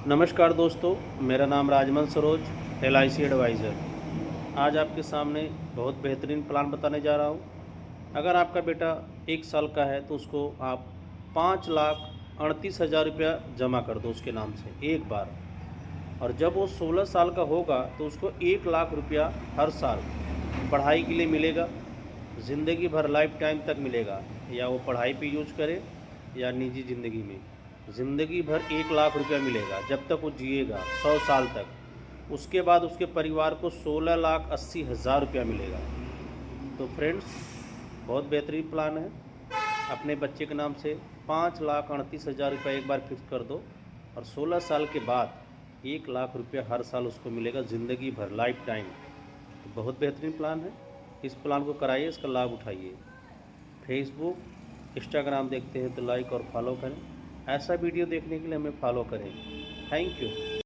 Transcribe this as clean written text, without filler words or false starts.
नमस्कार दोस्तों, मेरा नाम राजमल सरोज, LIC एडवाइज़र। आज आपके सामने बहुत बेहतरीन प्लान बताने जा रहा हूँ। अगर आपका बेटा 1 साल का है तो उसको आप 5,38,000 रुपया जमा कर दो उसके नाम से एक बार, और जब वो 16 साल का होगा तो उसको 1 लाख रुपया हर साल पढ़ाई के लिए मिलेगा। ज़िंदगी भर लाइफ टाइम तक मिलेगा, या वो पढ़ाई पे यूज करे या निजी ज़िंदगी में। ज़िंदगी भर 1 लाख रुपया मिलेगा जब तक वो जिएगा, 100 साल तक। उसके बाद उसके परिवार को 16,80,000 रुपया मिलेगा। तो फ्रेंड्स, बहुत बेहतरीन प्लान है। अपने बच्चे के नाम से 5,38,000 रुपया एक बार फिक्स कर दो, और 16 साल के बाद 1 लाख रुपया हर साल उसको मिलेगा ज़िंदगी भर, लाइफ टाइम। तो बहुत बेहतरीन प्लान है। इस प्लान को कराइए, इसका लाभ उठाइए। फेसबुक, इंस्टाग्राम देखते हैं तो लाइक और फॉलो करें। ऐसा वीडियो देखने के लिए हमें फॉलो करें। Thank you.